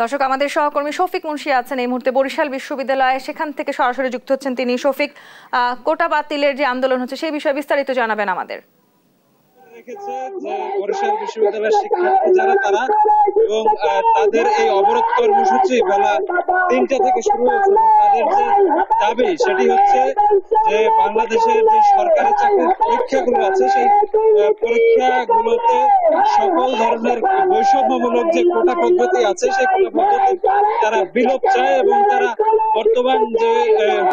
দর্শক, আমাদের সহকর্মী শফিক মুন্সি আছেন এই মুহূর্তে বরিশাল বিশ্ববিদ্যালয়ে, সেখান থেকে সরাসরি যুক্ত হচ্ছেন তিনি। শফিক, কোটা বাতিলের যে আন্দোলন হচ্ছে সেই বিষয়ে বিস্তারিত জানাবেন আমাদের। রেখেছে যে বরিশাল বিশ্ববিদ্যালয়ের শিক্ষার্থী যারা তারা এবং তাদের এই অবরোধ কর্মসূচি বেলা ৩টা থেকে শুরু হয়েছে এবং তাদের যে দাবি সেটি হচ্ছে যে বাংলাদেশের যে সরকারি চাকরির পরীক্ষাগুলো আছে সেই পরীক্ষাগুলোতে সকল ধরনের বৈষম্যমূলক যে কোটা পদ্ধতি আছে সেই কোটা পদ্ধতি তারা বিলোপ চায় এবং তারা বর্তমান যে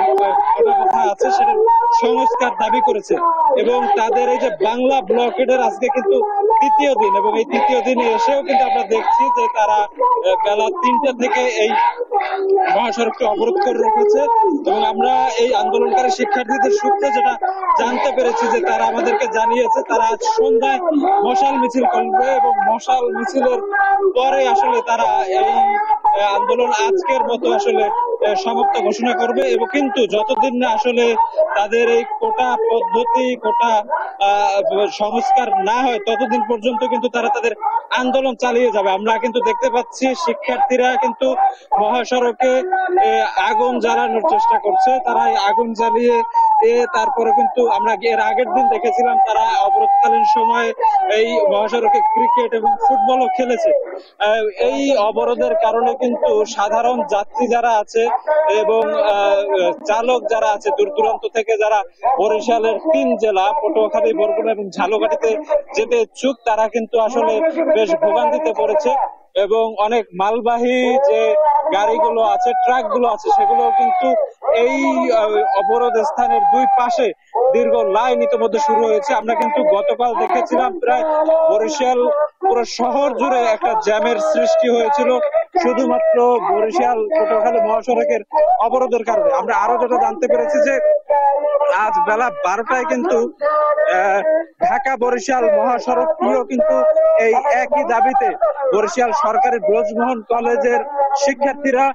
কোটা প্রথা আছে সেটার সংস্কার দাবি করেছে। এবং তাদের এই যে বাংলা ব্লকেডের আজকে কিন্তু তৃতীয় দিন এবং এই তৃতীয় দিনে এসেও কিন্তু আমরা দেখছি যে তারা বেলা ৩টা থেকে এই মহাসড়কটি অবরোধ করে রেখেছে। এবং আমরা এই আন্দোলনকারী শিক্ষার্থীদের সূত্রে যেটা জানতে পেরেছি যে তারা আমাদেরকে জানিয়েছে তারা আজ সন্ধ্যায় মশাল মিছিল করবে এবং মশাল মিছিলের পরে আসলে তারা এই আন্দোলন আজকের মতো আসলে সমাপ্ত ঘোষণা করবে। এবং কিন্তু যতদিন না আসলে তাদের এই কোটা পদ্ধতি কোটা সংস্কার না হয় ততদিন পর্যন্ত কিন্তু তারা তাদের আন্দোলন চালিয়ে যাবে। আমরা কিন্তু দেখতে পাচ্ছি শিক্ষার্থীরা কিন্তু মহাসড়কে আগুন জ্বালানোর চেষ্টা করছে, তারা আগুন জ্বালিয়ে তারপরে কিন্তু আমরা এর আগের দিন দেখেছিলাম তারা অবরোধকালীন সময় এই মহাসড়কে ক্রিকেট এবং ফুটবলও খেলেছে। এই অবরোধের কারণে কিন্তু সাধারণ যাত্রী যারা আছে এবং চালক যারা আছে দূর দূরান্ত থেকে যারা বরিশালের ৩ জেলা পটুয়াখালী, বরগুনা এবং ঝালকাঠিতে যেতে ইচ্ছুক তারা কিন্তু আসলে বেশ ভোগান্তিতে পড়েছে। এবং অনেক মালবাহী যে গাড়িগুলো আছে, ট্রাকগুলো আছে, সেগুলো কিন্তু এই অবরোধ স্থানের দুই পাশে দীর্ঘ লাইন ইতিমধ্যে শুরু হয়েছে। আমরা কিন্তু গতকাল দেখেছিলাম প্রায় বরিশাল পুরো শহর জুড়ে একটা জ্যামের সৃষ্টি হয়েছিল শুধুমাত্র বরিশাল পটুয়াখালী মহাসড়কের অবরোধের কারণে। আমরা আরো যেটা জানতে পেরেছি যে আজ বেলা 12টায় কিন্তু ঢাকা বরিশাল মহাসড়কটিও কিন্তু এই একই দাবিতে বরিশাল সরকারি ব্রজমোহন কলেজের শিক্ষার্থীরা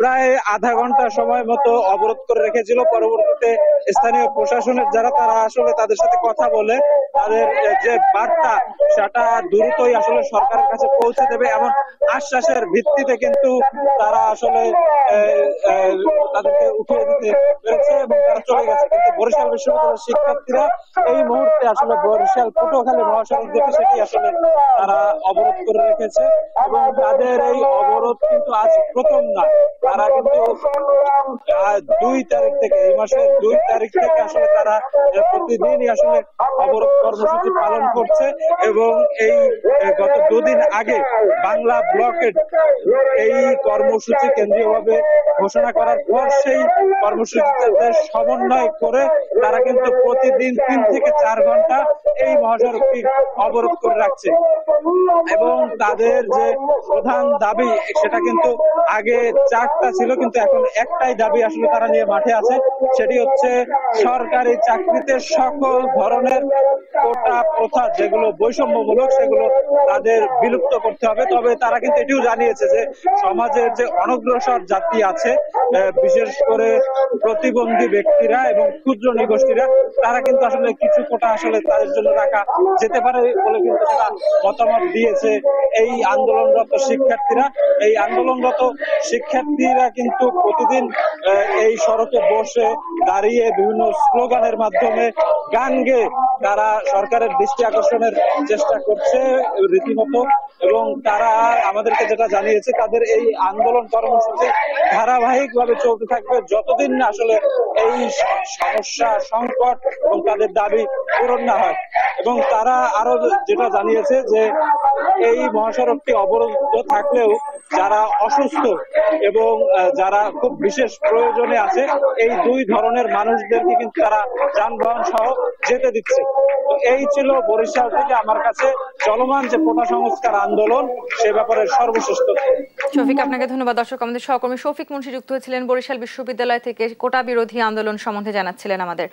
প্রায় আধা ঘন্টা সময় মতো অবরোধ করে রেখেছিল। পরবর্তীতে স্থানীয় প্রশাসনের যারা তারা আসলে তাদের সাথে কথা বলে তাদের যে বার্তা সেটা দ্রুতই আসলে সরকারের কাছে পৌঁছে দেবে এমন আশ্বাসের ভিত্তিতে কিন্তু তারা আসলে তাদেরকে উঠিয়ে দিতে পেরেছে এবং তারা চলে গেছে। কিন্তু বরিশাল বিশ্ববিদ্যালয়ের শিক্ষার্থীরা এই মুহূর্তে আসলে বরিশাল পটুয়াখালী মহাসড়ক যেটি সেটি আসলে তারা অবরোধ করে রেখেছে এবং তাদের এই অবরোধ কিন্তু আজ প্রথম না, তারা কিন্তু 2 তারিখ থেকে, এই মাসের 2 তারিখ থেকে আসলে তারা প্রতিদিনই আসলে অবরোধ কর্মসূচি পালন করছে। এবং এই গত 2 দিন আগে বাংলা ব্লকেড এই কর্মসূচি কেন্দ্রীয়ভাবে ঘোষণা করার পর সেই কর্মসূচিতে সমন্বয় করে তারা কিন্তু প্রতিদিন 3 থেকে 4 ঘন্টা এই মহাসড়কটি অবরোধ করে রাখছে। এবং তাদের যে প্রধান দাবি সেটা কিন্তু আগে 4টা ছিল, কিন্তু এখন একটাই দাবি আসলে তারা নিয়ে মাঠে আছে, সেটি হচ্ছে সরকারি চাকরিতে সকল ধরনের কোটা প্রথা যেগুলো বৈষম্যমূলক সেগুলো তাদের বিলুপ্ত করতে হবে। তবে তারা কিন্তু এটিও জানিয়েছে যে সমাজের যে অনগ্রসর জাতি আছে, বিশেষ করে প্রতিবন্ধী ব্যক্তিরা এবং ক্ষুদ্র নিগোষ্ঠীরা, তারা কিন্তু আসলে কিছু কোটা আসলে তাদের জন্য রাখা যেতে পারে বলে কিন্তু সেটা মতামত দিয়েছে এই আন্দোলনরত শিক্ষার্থীরা। এই আন্দোলনরত শিক্ষার্থীরা কিন্তু প্রতিদিন এই সড়কে বসে দাঁড়িয়ে বিভিন্ন স্লোগানের মাধ্যমে গান গেয়ে তারা সরকারের দৃষ্টি আকর্ষণের চেষ্টা করছে রীতিমতো। এবং তারা আমাদেরকে যেটা জানিয়েছে তাদের এই আন্দোলন কর্মসূচি ধারাবাহিকভাবে চলতে থাকবে যতদিন না আসলে এই সমস্যা, সংকট এবং তাদের দাবি পূরণ না হয়। এবং তারা আরো যেটা জানিয়েছে যে এই মহাসড়কটি অবরুদ্ধ থাকলেও যারা অসুস্থ এবং যারা খুব বিশেষ প্রয়োজনে আছে এই 2 ধরনের মানুষদেরকে কিন্তু তারা যানবাহন সহ যেতে দিচ্ছে। তো এই ছিল বরিশাল থেকে আমার কাছে চলমান যে কোটা সংস্কার আন্দোলন সে ব্যাপারে সর্বশেষ তথ্য। শফিক, আপনাকে ধন্যবাদ। দর্শক, আমাদের সহকর্মী শফিক মুন্সি যুক্ত হয়েছিলেন বরিশাল বিশ্ববিদ্যালয় থেকে, কোটা বিরোধী আন্দোলন সম্বন্ধে জানাচ্ছিলেন আমাদের।